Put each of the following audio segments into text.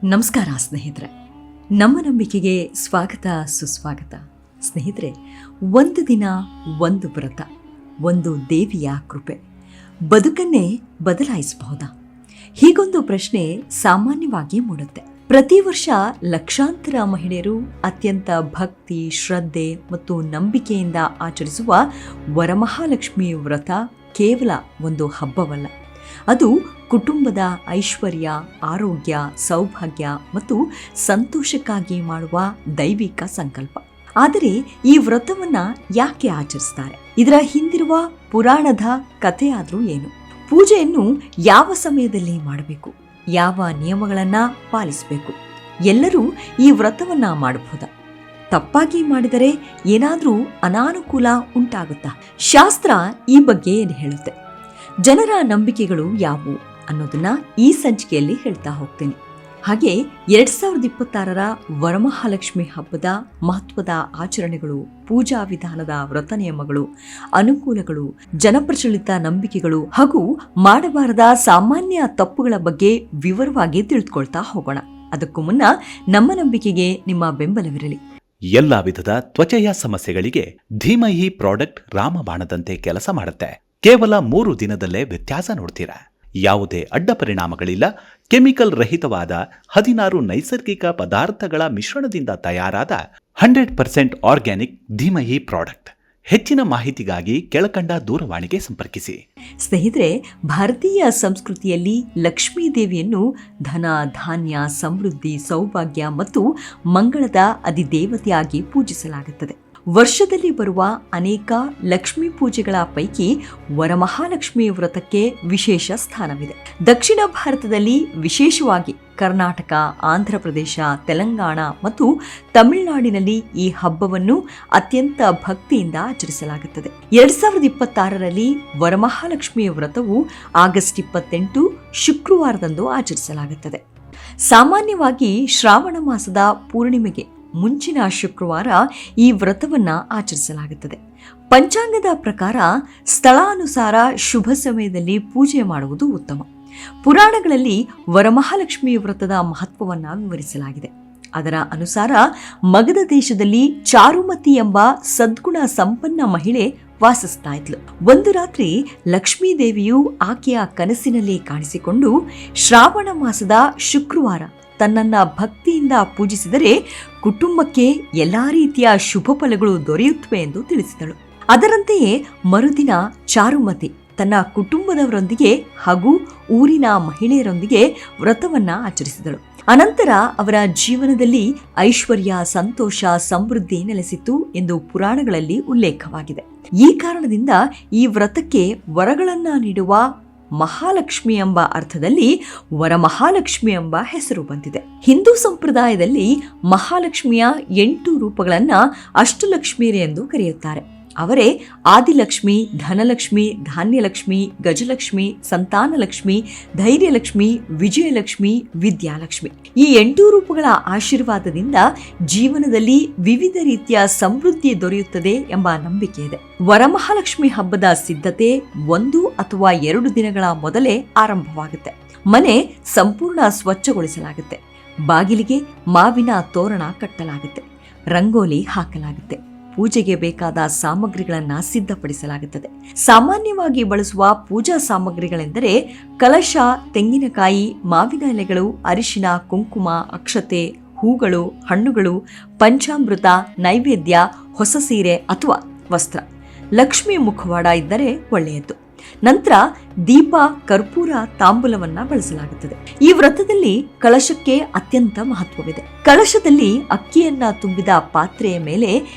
ನಮಸ್ಕಾರ ಸ್ನೇಹಿತರೆ, ನಮ್ಮ ನಂಬಿಕೆಗೆ ಸ್ವಾಗತ ಸುಸ್ವಾಗತ. ಸ್ನೇಹಿತರೆ, ಒಂದು ದಿನ ಒಂದು ವ್ರತ, ಒಂದು ದೇವಿಯ ಕೃಪೆ ಬದುಕನ್ನೇ ಬದಲಾಯಿಸಬಹುದಾ? ಹೀಗೊಂದು ಪ್ರಶ್ನೆ ಸಾಮಾನ್ಯವಾಗಿ ಮೂಡುತ್ತೆ. ಪ್ರತಿ ವರ್ಷ ಲಕ್ಷಾಂತರ ಮಹಿಳೆಯರು ಅತ್ಯಂತ ಭಕ್ತಿ, ಶ್ರದ್ಧೆ ಮತ್ತು ನಂಬಿಕೆಯಿಂದ ಆಚರಿಸುವ ವರಮಹಾಲಕ್ಷ್ಮಿ ವ್ರತ ಕೇವಲ ಒಂದು ಹಬ್ಬವಲ್ಲ. ಅದು ಕುಟುಂಬದ ಐಶ್ವರ್ಯ, ಆರೋಗ್ಯ, ಸೌಭಾಗ್ಯ ಮತ್ತು ಸಂತೋಷಕ್ಕಾಗಿ ಮಾಡುವ ದೈವಿಕ ಸಂಕಲ್ಪ. ಆದರೆ ಈ ವ್ರತವನ್ನ ಯಾಕೆ ಆಚರಿಸ್ತಾರೆ? ಇದರ ಹಿಂದಿರುವ ಪುರಾಣದ ಕಥೆಯಾದ್ರೂ ಏನು? ಪೂಜೆಯನ್ನು ಯಾವ ಸಮಯದಲ್ಲಿ ಮಾಡಬೇಕು? ಯಾವ ನಿಯಮಗಳನ್ನ ಪಾಲಿಸಬೇಕು? ಎಲ್ಲರೂ ಈ ವ್ರತವನ್ನ ಮಾಡಬಹುದಾ? ತಪ್ಪಾಗಿ ಮಾಡಿದರೆ ಏನಾದರೂ ಅನಾನುಕೂಲ ಉಂಟಾಗುತ್ತಾ? ಶಾಸ್ತ್ರ ಈ ಬಗ್ಗೆ ಏನು ಹೇಳುತ್ತೆ? ಜನರ ನಂಬಿಕೆಗಳು ಯಾವುವು ಅನ್ನೋದನ್ನ ಈ ಸಂಚಿಕೆಯಲ್ಲಿ ಹೇಳ್ತಾ ಹೋಗ್ತೀನಿ. ಹಾಗೆ 2026ರ ವರಮಹಾಲಕ್ಷ್ಮಿ ಹಬ್ಬದ ಮಹತ್ವದ ಆಚರಣೆಗಳು, ಪೂಜಾ ವಿಧಾನದ ವ್ರತ ನಿಯಮಗಳು, ಅನುಕೂಲಗಳು, ಜನಪ್ರಚಲಿತ ನಂಬಿಕೆಗಳು ಹಾಗೂ ಮಾಡಬಾರದ ಸಾಮಾನ್ಯ ತಪ್ಪುಗಳ ಬಗ್ಗೆ ವಿವರವಾಗಿ ತಿಳಿದುಕೊಳ್ತಾ ಹೋಗೋಣ. ಅದಕ್ಕೂ ಮುನ್ನ ನಮ್ಮ ನಂಬಿಕೆಗೆ ನಿಮ್ಮ ಬೆಂಬಲವಿರಲಿ. ಎಲ್ಲಾ ವಿಧದ ತ್ವಚೆಯ ಸಮಸ್ಯೆಗಳಿಗೆ ಧೀಮಹಿ ಪ್ರಾಡಕ್ಟ್ ರಾಮಬಾಣದಂತೆ ಕೆಲಸ ಮಾಡುತ್ತೆ. ಕೇವಲ 3 ದಿನದಲ್ಲೇ ವ್ಯತ್ಯಾಸ ನೋಡ್ತೀರಾ. ಯಾವುದೇ ಅಡ್ಡ ಪರಿಣಾಮಗಳಿಲ್ಲ. ಕೆಮಿಕಲ್ ರಹಿತವಾದ 16 ನೈಸರ್ಗಿಕ ಪದಾರ್ಥಗಳ ಮಿಶ್ರಣದಿಂದ ತಯಾರಾದ 100% ಆರ್ಗ್ಯಾನಿಕ್ ಧೀಮಹಿ ಪ್ರಾಡಕ್ಟ್. ಹೆಚ್ಚಿನ ಮಾಹಿತಿಗಾಗಿ ಕೆಳಕಂಡ ದೂರವಾಣಿಗೆ ಸಂಪರ್ಕಿಸಿ. ಸ್ನೇಹಿತರೆ, ಭಾರತೀಯ ಸಂಸ್ಕೃತಿಯಲ್ಲಿ ಲಕ್ಷ್ಮೀ ದೇವಿಯನ್ನು ಧನ, ಧಾನ್ಯ, ಸಮೃದ್ಧಿ, ಸೌಭಾಗ್ಯ ಮತ್ತು ಮಂಗಳದ ಅಧಿದೇವತೆಯಾಗಿ ಪೂಜಿಸಲಾಗುತ್ತದೆ. ವರ್ಷದಲ್ಲಿ ಬರುವ ಅನೇಕ ಲಕ್ಷ್ಮೀ ಪೂಜೆಗಳ ಪೈಕಿ ವರಮಹಾಲಕ್ಷ್ಮಿ ವ್ರತಕ್ಕೆ ವಿಶೇಷ ಸ್ಥಾನವಿದೆ. ದಕ್ಷಿಣ ಭಾರತದಲ್ಲಿ, ವಿಶೇಷವಾಗಿ ಕರ್ನಾಟಕ, ಆಂಧ್ರ ಪ್ರದೇಶ, ತೆಲಂಗಾಣ ಮತ್ತು ತಮಿಳುನಾಡಿನಲ್ಲಿ ಈ ಹಬ್ಬವನ್ನು ಅತ್ಯಂತ ಭಕ್ತಿಯಿಂದ ಆಚರಿಸಲಾಗುತ್ತದೆ. 2026ರಲ್ಲಿ ವರಮಹಾಲಕ್ಷ್ಮಿ ವ್ರತವು ಆಗಸ್ಟ್ 28 ಶುಕ್ರವಾರದಂದು ಆಚರಿಸಲಾಗುತ್ತದೆ. ಸಾಮಾನ್ಯವಾಗಿ ಶ್ರಾವಣ ಮಾಸದ ಪೂರ್ಣಿಮೆಗೆ ಮುಂಚಿನ ಶುಕ್ರವಾರ ಈ ವ್ರತವನ್ನ ಆಚರಿಸಲಾಗುತ್ತದೆ. ಪಂಚಾಂಗದ ಪ್ರಕಾರ ಸ್ಥಳಾನುಸಾರ ಶುಭ ಸಮಯದಲ್ಲಿ ಪೂಜೆ ಮಾಡುವುದು ಉತ್ತಮ. ಪುರಾಣಗಳಲ್ಲಿ ವರಮಹಾಲಕ್ಷ್ಮಿ ವ್ರತದ ಮಹತ್ವವನ್ನು ವಿವರಿಸಲಾಗಿದೆ. ಅದರ ಅನುಸಾರ ಮಗಧ ದೇಶದಲ್ಲಿ ಚಾರುಮತಿ ಎಂಬ ಸದ್ಗುಣ ಸಂಪನ್ನ ಮಹಿಳೆ ವಾಸಿಸ್ತಾ ಇದ್ಲು. ಒಂದು ರಾತ್ರಿ ಲಕ್ಷ್ಮೀ ದೇವಿಯು ಆಕೆಯ ಕನಸಿನಲ್ಲಿ ಕಾಣಿಸಿಕೊಂಡು ಶ್ರಾವಣ ಮಾಸದ ಶುಕ್ರವಾರ ತನ್ನನ್ನ ಭಕ್ತಿಯಿಂದ ಪೂಜಿಸಿದರೆ ಕುಟುಂಬಕ್ಕೆ ಎಲ್ಲಾ ರೀತಿಯ ಶುಭ ಫಲಗಳು ದೊರೆಯುತ್ತವೆ ಎಂದು ತಿಳಿಸಿದಳು. ಅದರಂತೆಯೇ ಮರುದಿನ ಚಾರುಮತಿ ತನ್ನ ಕುಟುಂಬದವರೊಂದಿಗೆ ಹಾಗೂ ಊರಿನ ಮಹಿಳೆಯರೊಂದಿಗೆ ವ್ರತವನ್ನ ಆಚರಿಸಿದಳು. ಅನಂತರ ಅವರ ಜೀವನದಲ್ಲಿ ಐಶ್ವರ್ಯ, ಸಂತೋಷ, ಸಮೃದ್ಧಿ ನೆಲೆಸಿತು ಎಂದು ಪುರಾಣಗಳಲ್ಲಿ ಉಲ್ಲೇಖವಾಗಿದೆ. ಈ ಕಾರಣದಿಂದ ಈ ವ್ರತಕ್ಕೆ ವರಗಳನ್ನ ನೀಡುವ ಮಹಾಲಕ್ಷ್ಮಿ ಎಂಬ ಅರ್ಥದಲ್ಲಿ ವರಮಹಾಲಕ್ಷ್ಮಿ ಎಂಬ ಹೆಸರು ಬಂದಿದೆ. ಹಿಂದೂ ಸಂಪ್ರದಾಯದಲ್ಲಿ ಮಹಾಲಕ್ಷ್ಮಿಯ 8 ರೂಪಗಳನ್ನ ಅಷ್ಟಲಕ್ಷ್ಮಿಯರು ಎಂದು ಕರೆಯುತ್ತಾರೆ. ಅವರೇ ಆದಿಲಕ್ಷ್ಮಿ, ಧನಲಕ್ಷ್ಮಿ, ಧಾನ್ಯಲಕ್ಷ್ಮಿ, ಗಜಲಕ್ಷ್ಮಿ, ಸಂತಾನಲಕ್ಷ್ಮಿ, ಧೈರ್ಯಲಕ್ಷ್ಮಿ, ವಿಜಯಲಕ್ಷ್ಮಿ, ವಿದ್ಯಾಲಕ್ಷ್ಮಿ. ಈ 8 ರೂಪಗಳ ಆಶೀರ್ವಾದದಿಂದ ಜೀವನದಲ್ಲಿ ವಿವಿಧ ರೀತಿಯ ಸಮೃದ್ಧಿ ದೊರೆಯುತ್ತದೆ ಎಂಬ ನಂಬಿಕೆ ಇದೆ. ವರಮಹಾಲಕ್ಷ್ಮಿ ಹಬ್ಬದ ಸಿದ್ಧತೆ 1 ಅಥವಾ 2 ದಿನಗಳ ಮೊದಲೇ ಆರಂಭವಾಗುತ್ತೆ. ಮನೆ ಸಂಪೂರ್ಣ ಸ್ವಚ್ಛಗೊಳಿಸಲಾಗುತ್ತೆ. ಬಾಗಿಲಿಗೆ ಮಾವಿನ ತೋರಣ ಕಟ್ಟಲಾಗುತ್ತೆ. ರಂಗೋಲಿ ಹಾಕಲಾಗುತ್ತೆ. ಪೂಜೆಗೆ ಬೇಕಾದ ಸಾಮಗ್ರಿಗಳನ್ನು ಸಿದ್ಧಪಡಿಸಲಾಗುತ್ತದೆ. ಸಾಮಾನ್ಯವಾಗಿ ಬಳಸುವ ಪೂಜಾ ಸಾಮಗ್ರಿಗಳೆಂದರೆ ಕಲಶ, ತೆಂಗಿನಕಾಯಿ, ಮಾವಿನ ಎಲೆಗಳು, ಅರಿಶಿನ, ಕುಂಕುಮ, ಅಕ್ಷತೆ, ಹೂಗಳು, ಹಣ್ಣುಗಳು, ಪಂಚಾಮೃತ, ನೈವೇದ್ಯ, ಹೊಸ ಸೀರೆ ಅಥವಾ ವಸ್ತ್ರ. ಲಕ್ಷ್ಮಿ ಮುಖವಾಡ ಇದ್ದರೆ ಒಳ್ಳೆಯದು. ನಂತರ ದೀಪ, ಕರ್ಪೂರ, ತಾಂಬೂಲವನ್ನ ಬಳಸಲಾಗುತ್ತದೆ. ಈ ವ್ರತದಲ್ಲಿ ಕಳಶಕ್ಕೆ ಅತ್ಯಂತ ಮಹತ್ವವಿದೆ. ಕಳಶದಲ್ಲಿ ಅಕ್ಕಿಯನ್ನ ತುಂಬಿದ ಪಾತ್ರೆಯ ಮೇಲೆ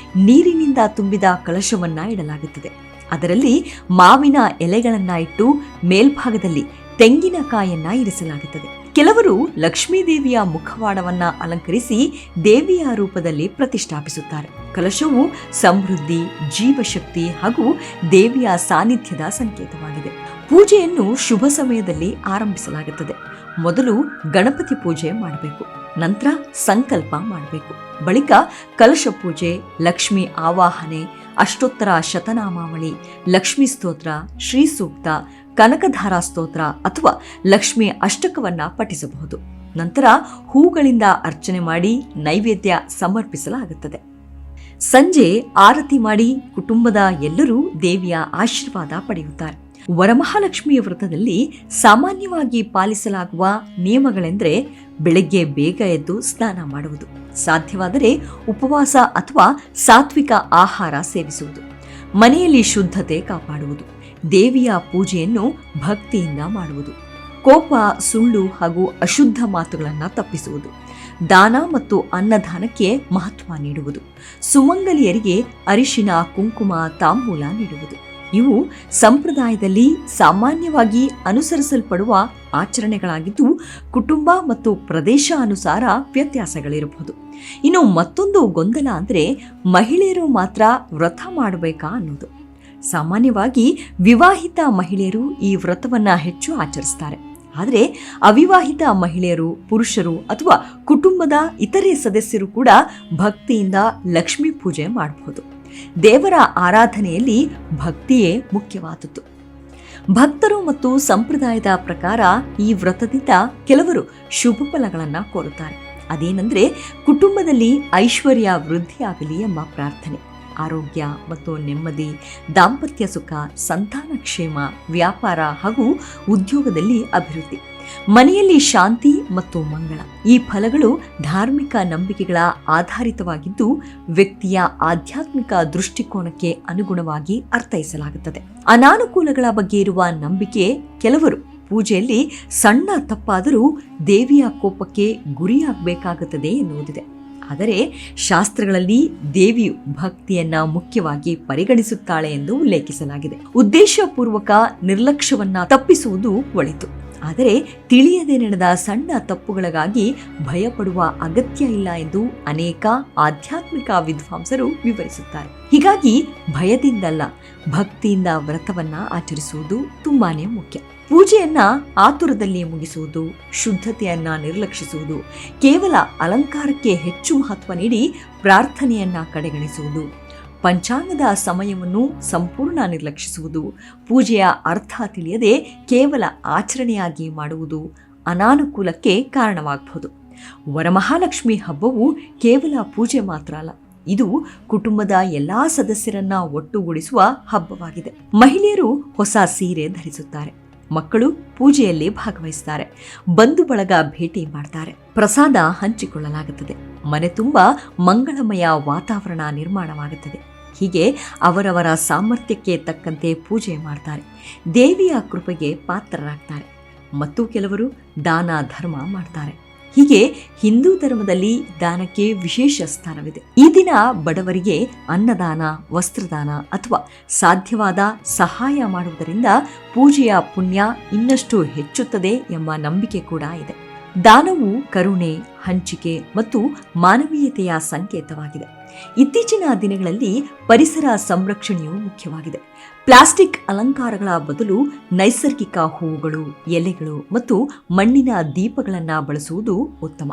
ನೀರಿನಿಂದ ತುಂಬಿದ ಕಳಶವನ್ನ ಇಡಲಾಗುತ್ತದೆ. ಅದರಲ್ಲಿ ಮಾವಿನ ಎಲೆಗಳನ್ನ ಇಟ್ಟು ಮೇಲ್ಭಾಗದಲ್ಲಿ ತೆಂಗಿನಕಾಯನ್ನ ಇರಿಸಲಾಗುತ್ತದೆ. ಕೆಲವರು ಲಕ್ಷ್ಮೀ ದೇವಿಯ ಮುಖವಾಡವನ್ನ ಅಲಂಕರಿಸಿ ದೇವಿಯ ರೂಪದಲ್ಲಿ ಪ್ರತಿಷ್ಠಾಪಿಸುತ್ತಾರೆ. ಕಲಶವು ಸಮೃದ್ಧಿ, ಜೀವಶಕ್ತಿ ಹಾಗೂ ದೇವಿಯ ಸಾನ್ನಿಧ್ಯದ ಸಂಕೇತವಾಗಿದೆ. ಪೂಜೆಯನ್ನು ಶುಭ ಸಮಯದಲ್ಲಿ ಆರಂಭಿಸಲಾಗುತ್ತದೆ. ಮೊದಲು ಗಣಪತಿ ಪೂಜೆ ಮಾಡಬೇಕು. ನಂತರ ಸಂಕಲ್ಪ ಮಾಡಬೇಕು. ಬಳಿಕ ಕಲಶ ಪೂಜೆ, ಲಕ್ಷ್ಮಿ ಆವಾಹನೆ, ಅಷ್ಟೋತ್ತರ ಶತನಾಮಾವಳಿ, ಲಕ್ಷ್ಮೀ ಸ್ತೋತ್ರ, ಶ್ರೀ ಸೂಕ್ತ, ಕನಕಧಾರಾ ಸ್ತೋತ್ರ ಅಥವಾ ಲಕ್ಷ್ಮಿ ಅಷ್ಟಕವನ್ನ ಪಠಿಸಬಹುದು. ನಂತರ ಹೂಗಳಿಂದ ಅರ್ಚನೆ ಮಾಡಿ ನೈವೇದ್ಯ ಸಮರ್ಪಿಸಲಾಗುತ್ತದೆ. ಸಂಜೆ ಆರತಿ ಮಾಡಿ ಕುಟುಂಬದ ಎಲ್ಲರೂ ದೇವಿಯ ಆಶೀರ್ವಾದ ಪಡೆಯುತ್ತಾರೆ. ವರಮಹಾಲಕ್ಷ್ಮಿಯ ವ್ರತದಲ್ಲಿ ಸಾಮಾನ್ಯವಾಗಿ ಪಾಲಿಸಲಾಗುವ ನಿಯಮಗಳೆಂದರೆ ಬೆಳಗ್ಗೆ ಬೇಗ ಎದ್ದು ಸ್ನಾನ ಮಾಡುವುದು, ಸಾಧ್ಯವಾದರೆ ಉಪವಾಸ ಅಥವಾ ಸಾತ್ವಿಕ ಆಹಾರ ಸೇವಿಸುವುದು, ಮನೆಯಲ್ಲಿ ಶುದ್ಧತೆ ಕಾಪಾಡುವುದು, ದೇವಿಯ ಪೂಜೆಯನ್ನು ಭಕ್ತಿಯಿಂದ ಮಾಡುವುದು, ಕೋಪ, ಸುಳ್ಳು ಹಾಗೂ ಅಶುದ್ಧ ಮಾತುಗಳನ್ನು ತಪ್ಪಿಸುವುದು, ದಾನ ಮತ್ತು ಅನ್ನದಾನಕ್ಕೆ ಮಹತ್ವ ನೀಡುವುದು, ಸುಮಂಗಲಿಯರಿಗೆ ಅರಿಶಿನ, ಕುಂಕುಮ, ತಾಂಬೂಲ ನೀಡುವುದು. ಇವು ಸಂಪ್ರದಾಯದಲ್ಲಿ ಸಾಮಾನ್ಯವಾಗಿ ಅನುಸರಿಸಲ್ಪಡುವ ಆಚರಣೆಗಳಾಗಿದ್ದು ಕುಟುಂಬ ಮತ್ತು ಪ್ರದೇಶ ಅನುಸಾರ ವ್ಯತ್ಯಾಸಗಳಿರಬಹುದು. ಇನ್ನು ಮತ್ತೊಂದು ಗೊಂದಲ ಅಂದರೆ ಮಹಿಳೆಯರು ಮಾತ್ರ ವ್ರತ ಮಾಡಬೇಕಾ ಅನ್ನೋದು. ಸಾಮಾನ್ಯವಾಗಿ ವಿವಾಹಿತ ಮಹಿಳೆಯರು ಈ ವ್ರತವನ್ನ ಹೆಚ್ಚು ಆಚರಿಸ್ತಾರೆ. ಆದರೆ ಅವಿವಾಹಿತ ಮಹಿಳೆಯರು, ಪುರುಷರು ಅಥವಾ ಕುಟುಂಬದ ಇತರೆ ಸದಸ್ಯರು ಕೂಡ ಭಕ್ತಿಯಿಂದ ಲಕ್ಷ್ಮೀ ಪೂಜೆ ಮಾಡಬಹುದು. ದೇವರ ಆರಾಧನೆಯಲ್ಲಿ ಭಕ್ತಿಯೇ ಮುಖ್ಯವಾದದ್ದು. ಭಕ್ತರು ಮತ್ತು ಸಂಪ್ರದಾಯದ ಪ್ರಕಾರ ಈ ವ್ರತದಿಂದ ಕೆಲವರು ಶುಭ ಫಲಗಳನ್ನು ಕೋರುತ್ತಾರೆ. ಅದೇನೆಂದರೆ ಕುಟುಂಬದಲ್ಲಿ ಐಶ್ವರ್ಯ ವೃದ್ಧಿಯಾಗಲಿ ಎಂಬ ಪ್ರಾರ್ಥನೆ, ಆರೋಗ್ಯ ಮತ್ತು ನೆಮ್ಮದಿ, ದಾಂಪತ್ಯ ಸುಖ, ಸಂತಾನ ಕ್ಷೇಮ, ವ್ಯಾಪಾರ ಹಾಗೂ ಉದ್ಯೋಗದಲ್ಲಿ ಅಭಿವೃದ್ಧಿ, ಮನೆಯಲ್ಲಿ ಶಾಂತಿ ಮತ್ತು ಮಂಗಳ. ಈ ಫಲಗಳು ಧಾರ್ಮಿಕ ನಂಬಿಕೆಗಳ ಆಧಾರಿತವಾಗಿದ್ದು ವ್ಯಕ್ತಿಯ ಆಧ್ಯಾತ್ಮಿಕ ದೃಷ್ಟಿಕೋನಕ್ಕೆ ಅನುಗುಣವಾಗಿ ಅರ್ಥೈಸಲಾಗುತ್ತದೆ. ಅನಾನುಕೂಲಗಳ ಬಗ್ಗೆ ಇರುವ ನಂಬಿಕೆ ಕೆಲವರು ಪೂಜೆಯಲ್ಲಿ ಸಣ್ಣ ತಪ್ಪಾದರೂ ದೇವಿಯ ಕೋಪಕ್ಕೆ ಗುರಿಯಾಗಬೇಕಾಗುತ್ತದೆ ಎನ್ನುವುದಿದೆ. ಆದರೆ ಶಾಸ್ತ್ರಗಳಲ್ಲಿ ದೇವಿಯು ಭಕ್ತಿಯನ್ನ ಮುಖ್ಯವಾಗಿ ಪರಿಗಣಿಸುತ್ತಾಳೆ ಎಂದು ಉಲ್ಲೇಖಿಸಲಾಗಿದೆ. ಉದ್ದೇಶಪೂರ್ವಕ ನಿರ್ಲಕ್ಷ್ಯವನ್ನ ತಪ್ಪಿಸುವುದು ಒಳಿತು, ಆದರೆ ತಿಳಿಯದೆ ನಡೆದ ಸಣ್ಣ ತಪ್ಪುಗಳಿಗಾಗಿ ಭಯಪಡುವ ಅಗತ್ಯ ಇಲ್ಲ ಎಂದು ಅನೇಕ ಆಧ್ಯಾತ್ಮಿಕ ವಿದ್ವಾಂಸರು ವಿವರಿಸುತ್ತಾರೆ. ಹೀಗಾಗಿ ಭಯದಿಂದಲ್ಲ, ಭಕ್ತಿಯಿಂದ ವ್ರತವನ್ನ ಆಚರಿಸುವುದು ತುಂಬಾನೇ ಮುಖ್ಯ. ಪೂಜೆಯನ್ನ ಆತುರದಲ್ಲಿ ಮುಗಿಸುವುದು, ಶುದ್ಧತೆಯನ್ನ ನಿರ್ಲಕ್ಷಿಸುವುದು, ಕೇವಲ ಅಲಂಕಾರಕ್ಕೆ ಹೆಚ್ಚು ಮಹತ್ವ ನೀಡಿ ಪ್ರಾರ್ಥನೆಯನ್ನ ಕಡೆಗಣಿಸುವುದು, ಪಂಚಾಂಗದ ಸಮಯವನ್ನು ಸಂಪೂರ್ಣ ನಿರ್ಲಕ್ಷಿಸುವುದು, ಪೂಜೆಯ ಅರ್ಥ ತಿಳಿಯದೆ ಕೇವಲ ಆಚರಣೆಯಾಗಿ ಮಾಡುವುದು ಅನಾನುಕೂಲಕ್ಕೆ ಕಾರಣವಾಗಬಹುದು. ವರಮಹಾಲಕ್ಷ್ಮಿ ಹಬ್ಬವು ಕೇವಲ ಪೂಜೆ ಮಾತ್ರ ಅಲ್ಲ, ಇದು ಕುಟುಂಬದ ಎಲ್ಲಾ ಸದಸ್ಯರನ್ನ ಒಟ್ಟುಗೂಡಿಸುವ ಹಬ್ಬವಾಗಿದೆ. ಮಹಿಳೆಯರು ಹೊಸ ಸೀರೆ ಧರಿಸುತ್ತಾರೆ, ಮಕ್ಕಳು ಪೂಜೆಯಲ್ಲಿ ಭಾಗವಹಿಸುತ್ತಾರೆ, ಬಂಧು ಬಳಗ ಭೇಟಿ ಮಾಡ್ತಾರೆ, ಪ್ರಸಾದ ಹಂಚಿಕೊಳ್ಳಲಾಗುತ್ತದೆ, ಮನೆ ತುಂಬ ಮಂಗಳಮಯ ವಾತಾವರಣ ನಿರ್ಮಾಣವಾಗುತ್ತದೆ. ಹೀಗೆ ಅವರವರ ಸಾಮರ್ಥ್ಯಕ್ಕೆ ತಕ್ಕಂತೆ ಪೂಜೆ ಮಾಡ್ತಾರೆ, ದೇವಿಯ ಕೃಪೆಗೆ ಪಾತ್ರರಾಗ್ತಾರೆ. ಮತ್ತು ಕೆಲವರು ದಾನ ಧರ್ಮ ಮಾಡ್ತಾರೆ. ಹೀಗೆ ಹಿಂದೂ ಧರ್ಮದಲ್ಲಿ ದಾನಕ್ಕೆ ವಿಶೇಷ ಸ್ಥಾನವಿದೆ. ಈ ದಿನ ಬಡವರಿಗೆ ಅನ್ನದಾನ, ವಸ್ತ್ರದಾನ ಅಥವಾ ಸಾಧ್ಯವಾದ ಸಹಾಯ ಮಾಡುವುದರಿಂದ ಪೂಜೆಯ ಪುಣ್ಯ ಇನ್ನಷ್ಟು ಹೆಚ್ಚುತ್ತದೆ ಎಂಬ ನಂಬಿಕೆ ಕೂಡ ಇದೆ. ದಾನವು ಕರುಣೆ, ಹಂಚಿಕೆ ಮತ್ತು ಮಾನವೀಯತೆಯ ಸಂಕೇತವಾಗಿದೆ. ಇತ್ತೀಚಿನ ದಿನಗಳಲ್ಲಿ ಪರಿಸರ ಸಂರಕ್ಷಣೆಯು ಮುಖ್ಯವಾಗಿದೆ. ಪ್ಲಾಸ್ಟಿಕ್ ಅಲಂಕಾರಗಳ ಬದಲು ನೈಸರ್ಗಿಕ ಹೂವುಗಳು, ಎಲೆಗಳು ಮತ್ತು ಮಣ್ಣಿನ ದೀಪಗಳನ್ನು ಬಳಸುವುದು ಉತ್ತಮ.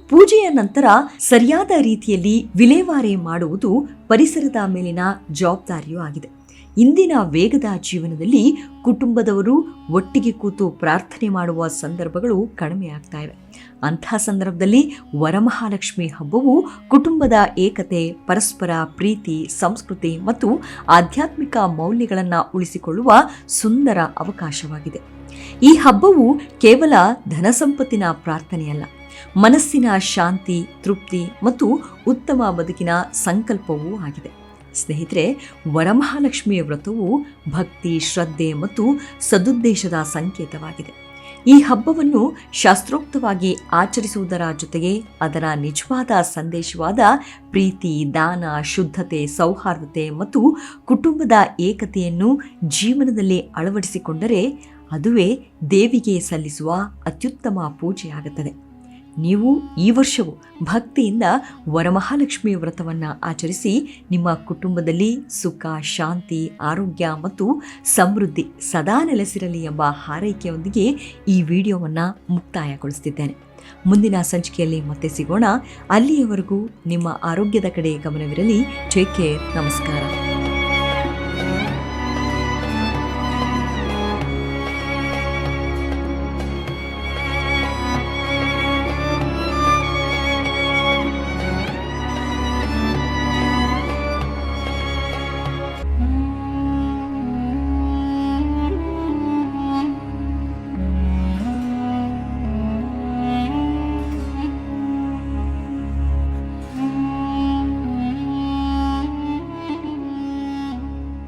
ಪೂಜೆಯ ನಂತರ ಸರಿಯಾದ ರೀತಿಯಲ್ಲಿ ವಿಲೇವಾರಿ ಮಾಡುವುದು ಪರಿಸರದ ಮೇಲಿನ ಜವಾಬ್ದಾರಿಯೂ ಆಗಿದೆ. ಇಂದಿನ ವೇಗದ ಜೀವನದಲ್ಲಿ ಕುಟುಂಬದವರು ಒಟ್ಟಿಗೆ ಕೂತು ಪ್ರಾರ್ಥನೆ ಮಾಡುವ ಸಂದರ್ಭಗಳು ಕಡಿಮೆಯಾಗ್ತಾ ಇವೆ. ಅಂಥ ಸಂದರ್ಭದಲ್ಲಿ ವರಮಹಾಲಕ್ಷ್ಮಿ ಹಬ್ಬವು ಕುಟುಂಬದ ಏಕತೆ, ಪರಸ್ಪರ ಪ್ರೀತಿ, ಸಂಸ್ಕೃತಿ ಮತ್ತು ಆಧ್ಯಾತ್ಮಿಕ ಮೌಲ್ಯಗಳನ್ನು ಉಳಿಸಿಕೊಳ್ಳುವ ಸುಂದರ ಅವಕಾಶವಾಗಿದೆ. ಈ ಹಬ್ಬವು ಕೇವಲ ಧನಸಂಪತ್ತಿನ ಪ್ರಾರ್ಥನೆಯಲ್ಲ, ಮನಸ್ಸಿನ ಶಾಂತಿ, ತೃಪ್ತಿ ಮತ್ತು ಉತ್ತಮ ಬದುಕಿನ ಸಂಕಲ್ಪವೂ ಆಗಿದೆ. ಸ್ನೇಹಿತರೆ, ವರಮಹಾಲಕ್ಷ್ಮಿಯ ವ್ರತವು ಭಕ್ತಿ, ಶ್ರದ್ಧೆ ಮತ್ತು ಸದುದ್ದೇಶದ ಸಂಕೇತವಾಗಿದೆ. ಈ ಹಬ್ಬವನ್ನು ಶಾಸ್ತ್ರೋಕ್ತವಾಗಿ ಆಚರಿಸುವುದರ ಜೊತೆಗೆ ಅದರ ನಿಜವಾದ ಸಂದೇಶವಾದ ಪ್ರೀತಿ, ದಾನ, ಶುದ್ಧತೆ, ಸೌಹಾರ್ದತೆ ಮತ್ತು ಕುಟುಂಬದ ಏಕತೆಯನ್ನು ಜೀವನದಲ್ಲಿ ಅಳವಡಿಸಿಕೊಂಡರೆ ಅದುವೇ ದೇವಿಗೆ ಸಲ್ಲಿಸುವ ಅತ್ಯುತ್ತಮ ಪೂಜೆಯಾಗುತ್ತದೆ. ನೀವು ಈ ವರ್ಷವೂ ಭಕ್ತಿಯಿಂದ ವರಮಹಾಲಕ್ಷ್ಮಿ ವ್ರತವನ್ನು ಆಚರಿಸಿ ನಿಮ್ಮ ಕುಟುಂಬದಲ್ಲಿ ಸುಖ, ಶಾಂತಿ, ಆರೋಗ್ಯ ಮತ್ತು ಸಮೃದ್ಧಿ ಸದಾ ನೆಲೆಸಿರಲಿ ಎಂಬ ಹಾರೈಕೆಯೊಂದಿಗೆ ಈ ವಿಡಿಯೋವನ್ನು ಮುಕ್ತಾಯಗೊಳಿಸುತ್ತಿದ್ದೇನೆ. ಮುಂದಿನ ಸಂಚಿಕೆಯಲ್ಲಿ ಮತ್ತೆ ಸಿಗೋಣ. ಅಲ್ಲಿಯವರೆಗೂ ನಿಮ್ಮ ಆರೋಗ್ಯದ ಕಡೆ ಗಮನವಿರಲಿ. Take care. ನಮಸ್ಕಾರ.